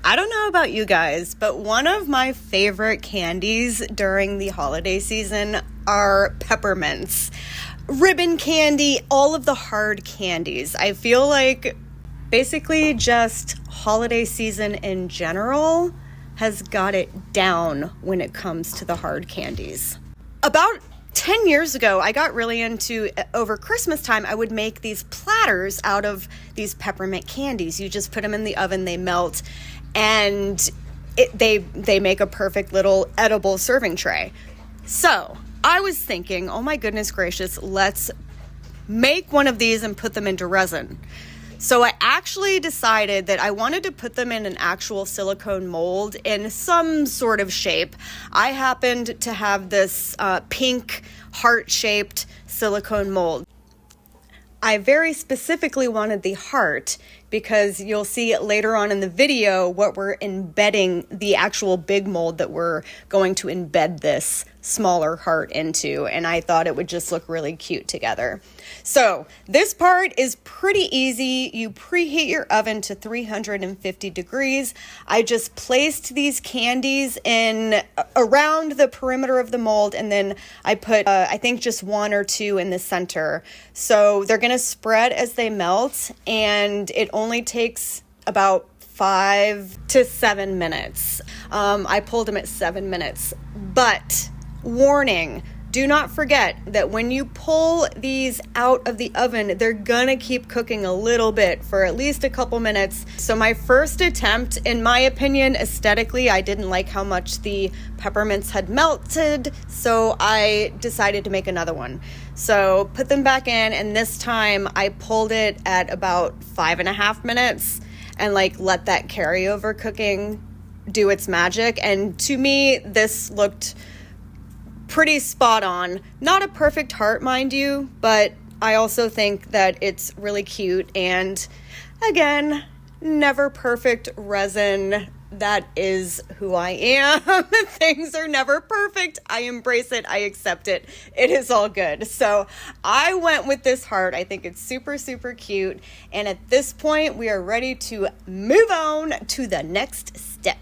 I don't know about you guys, but one of my favorite candies during the holiday season are peppermints. Ribbon candy, all of the hard candies. I feel like basically just holiday season in general has got it down when it comes to the hard candies. About 10 years ago, I got really into, over Christmas time, I would make these platters out of these peppermint candies. You just put them in the oven, they melt, and they make a perfect little edible serving tray. So I was thinking, oh my goodness gracious, let's make one of these and put them into resin. So I actually decided that I wanted to put them in an actual silicone mold in some sort of shape. I happened to have this pink heart-shaped silicone mold. I very specifically wanted the heart because you'll see later on in the video what we're embedding, the actual big mold that we're going to embed this smaller heart into, and I thought it would just look really cute together. So this part is pretty easy. You preheat your oven to 350 degrees. I just placed these candies in around the perimeter of the mold, and then I put I think just one or two in the center. So they're gonna spread as they melt, and it only takes about 5 to 7 minutes. I pulled them at 7 minutes, but warning, do not forget that when you pull these out of the oven, they're gonna keep cooking a little bit for at least a couple minutes. So my first attempt, in my opinion, aesthetically, I didn't like how much the peppermints had melted, so I decided to make another one. So put them back in, and this time I pulled it at about 5.5 minutes and let that carryover cooking do its magic. And to me, this looked pretty spot on. Not a perfect heart, mind you, but I also think that it's really cute. And again, never perfect resin. That is who I am. Things are never perfect. I embrace it. I accept it. It is all good. So I went with this heart. I think it's super, super cute. And at this point, we are ready to move on to the next step.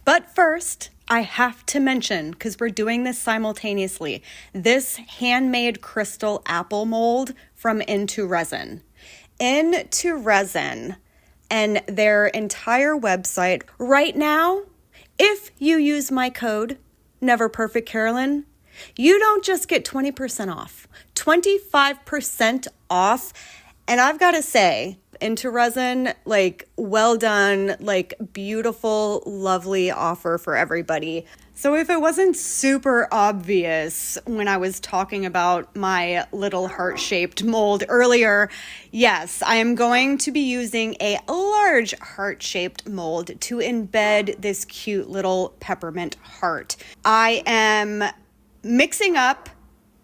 But first, I have to mention, because we're doing this simultaneously, this handmade crystal apple mold from Into Resin. Into Resin and their entire website right now, if you use my code, NEVERPERFECTCAROLYN, you don't just get 20% off, 25% off. And I've got to say, Into Resin, well done, beautiful, lovely offer for everybody. So if it wasn't super obvious when I was talking about my little heart-shaped mold earlier, yes, I am going to be using a large heart-shaped mold to embed this cute little peppermint heart. I am mixing up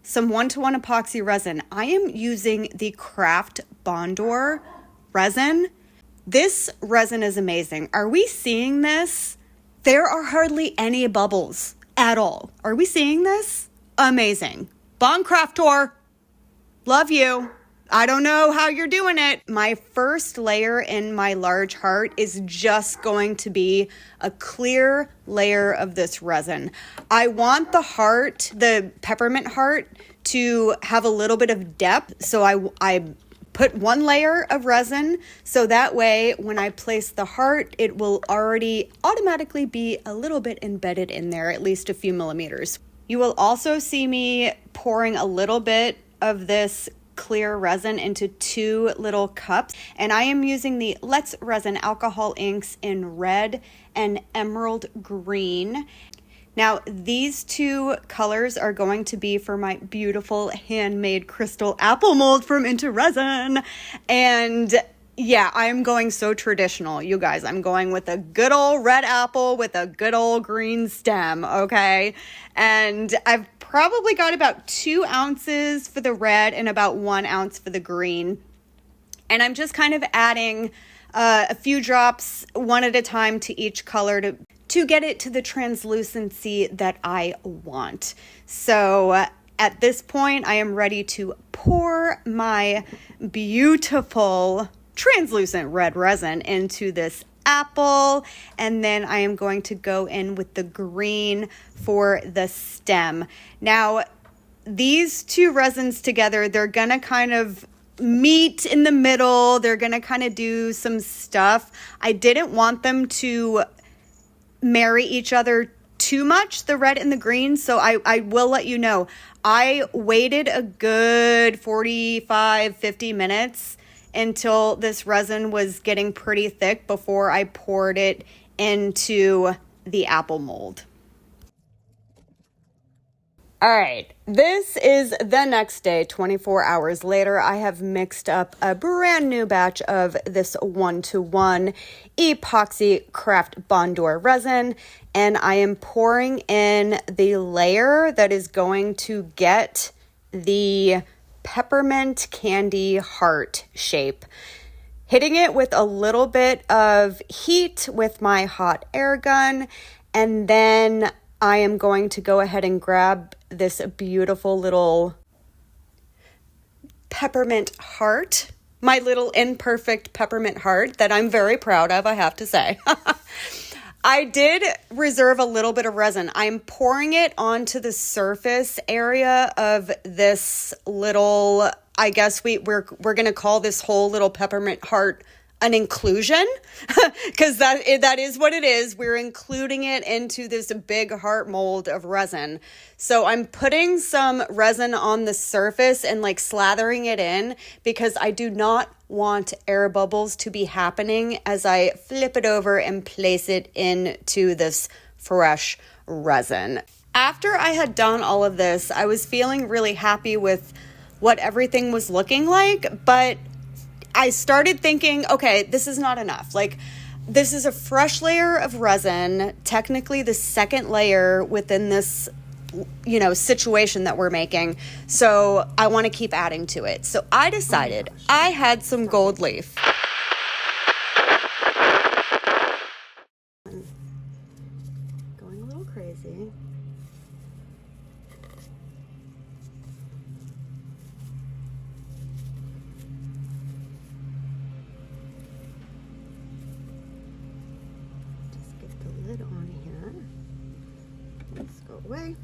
some 1-to-1 epoxy resin. I am using the Craft Bondor resin. This resin is amazing. Are we seeing this? There are hardly any bubbles at all. Are we seeing this? Amazing. Bon Craftor, love you. I don't know how you're doing it. My first layer in my large heart is just going to be a clear layer of this resin. I want the heart, the peppermint heart, to have a little bit of depth. So I put one layer of resin, so that way when I place the heart, it will already automatically be a little bit embedded in there, at least a few millimeters. You will also see me pouring a little bit of this clear resin into 2 little cups, and I am using the Let's Resin alcohol inks in red and emerald green. Now, these 2 colors are going to be for my beautiful handmade crystal apple mold from Into Resin. And yeah, I'm going so traditional, you guys. I'm going with a good old red apple with a good old green stem, okay? And I've probably got about 2 ounces for the red and about 1 ounce for the green. And I'm just kind of adding a few drops, one at a time, to each color to get it to the translucency that I want. So at this point, I am ready to pour my beautiful translucent red resin into this apple, and then I am going to go in with the green for the stem. Now, these two resins together, they're gonna kind of meet in the middle. They're gonna kind of do some stuff. I didn't want them to marry each other too much, the red and the green, so I will let you know. I waited a good 45, 50 minutes until this resin was getting pretty thick before I poured it into the apple mold. All right, this is the next day, 24 hours later. I have mixed up a brand new batch of this 1-to-1 Epoxy Craft Bondor resin, and I am pouring in the layer that is going to get the peppermint candy heart shape. Hitting it with a little bit of heat with my hot air gun, and then I am going to go ahead and grab this beautiful little peppermint heart, my little imperfect peppermint heart that I'm very proud of, I have to say. I did reserve a little bit of resin. I'm pouring it onto the surface area of this little, I guess we're going to call this whole little peppermint heart an inclusion, because that is what it is. We're including it into this big heart mold of resin. So I'm putting some resin on the surface and like slathering it in, because I do not want air bubbles to be happening as I flip it over and place it into this fresh resin. After I had done all of this, I was feeling really happy with what everything was looking like, but I started thinking, okay, this is not enough. Like, this is a fresh layer of resin, technically the second layer within this, situation that we're making. So I want to keep adding to it. So I decided I had some gold leaf. Going a little crazy. Lid on here. Let's go away.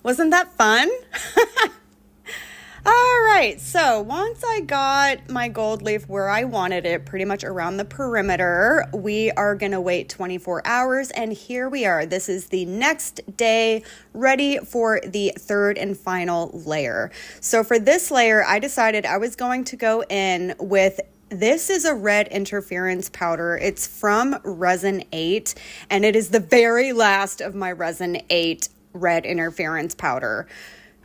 Wasn't that fun? All right, so once I got my gold leaf where I wanted it, pretty much around the perimeter, we are gonna wait 24 hours, and here we are. This is the next day, ready for the third and final layer. So for this layer, I decided I was going to go in with, this is a red interference powder. It's from Resin 8, and it is the very last of my Resin 8 red interference powder.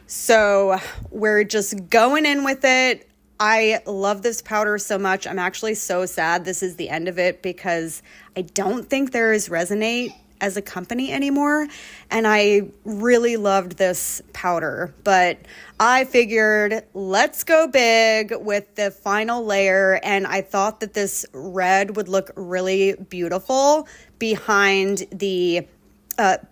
So we're just going in with it. I love this powder so much. I'm actually so sad this is the end of it, because I don't think there is Resin 8 as a company anymore. And I really loved this powder, but I figured let's go big with the final layer. And I thought that this red would look really beautiful behind the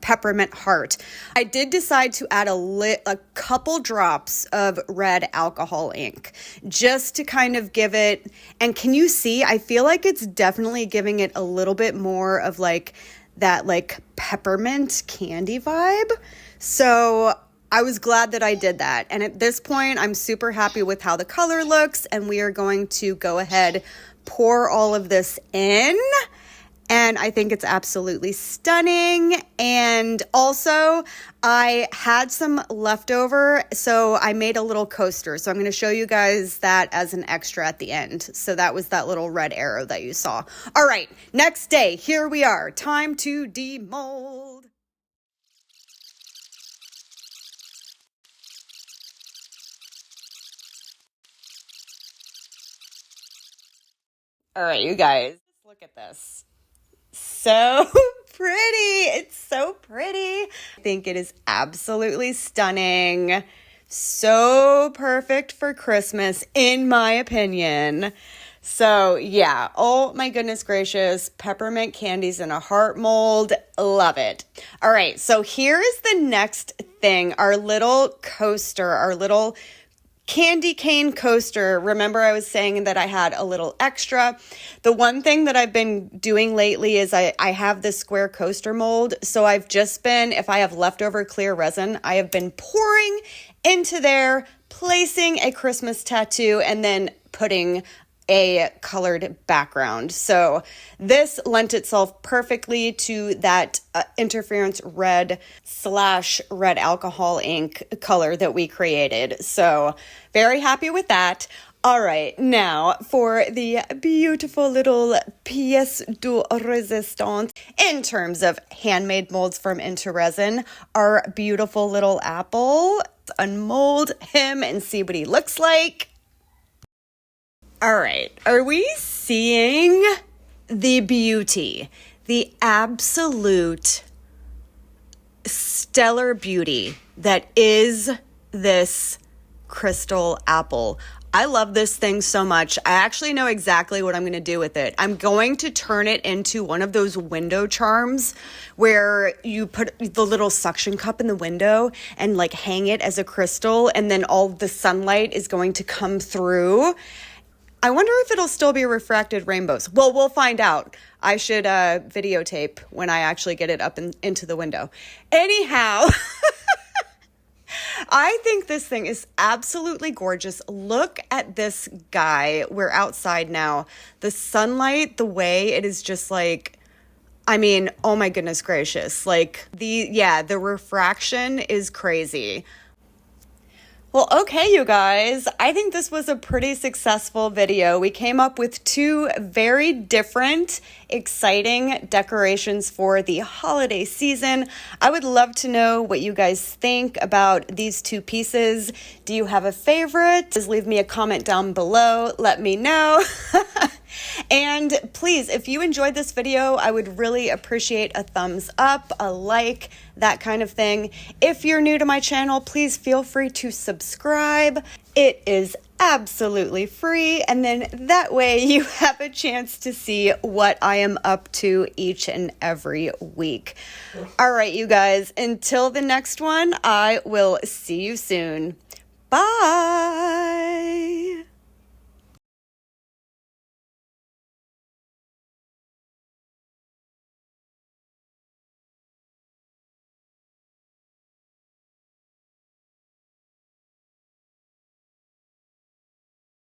peppermint heart. I did decide to add a couple drops of red alcohol ink just to kind of give it, and can you see, I feel like it's definitely giving it a little bit more of like that like peppermint candy vibe. So I was glad that I did that. And at this point, I'm super happy with how the color looks, and we are going to go ahead, pour all of this in. And I think it's absolutely stunning. And also, I had some leftover, so I made a little coaster. So I'm going to show you guys that as an extra at the end. So that was that little red arrow that you saw. All right, next day, here we are. Time to demold. All right, you guys, look at this. So pretty. It's so pretty. I think it is absolutely stunning. So perfect for Christmas, in my opinion. So yeah, oh my goodness gracious, peppermint candies in a heart mold. Love it. All right, so here is the next thing, our little coaster, our little candy cane coaster. Remember I was saying that I had a little extra. The one thing that I've been doing lately is I have this square coaster mold. So I've just been, if I have leftover clear resin, I have been pouring into there, placing a Christmas tattoo, and then putting a colored background. So this lent itself perfectly to that interference red / red alcohol ink color that we created. So very happy with that. All right, now for the beautiful little pièce de résistance in terms of handmade molds from Into Resin, our beautiful little apple. Let's unmold him and see what he looks like. All right, are we seeing the beauty, the absolute stellar beauty that is this crystal apple? I love this thing so much. I actually know exactly what I'm going to do with it. I'm going to turn it into one of those window charms where you put the little suction cup in the window and like hang it as a crystal, and then all the sunlight is going to come through. I wonder if it'll still be refracted rainbows. Well, we'll find out. I should videotape when I actually get it up into the window. Anyhow, I think this thing is absolutely gorgeous. Look at this guy. We're outside now. The sunlight, the way it is just like, I mean, oh my goodness gracious. Like the refraction is crazy. Well, okay, you guys, I think this was a pretty successful video. We came up with two very different, exciting decorations for the holiday season. I would love to know what you guys think about these two pieces. Do you have a favorite? Just leave me a comment down below. Let me know. And please, if you enjoyed this video, I would really appreciate a thumbs up, a like, that kind of thing. If you're new to my channel, please feel free to subscribe. It is absolutely free, and then that way you have a chance to see what I am up to each and every week. All right, you guys, until the next one, I will see you soon. Bye.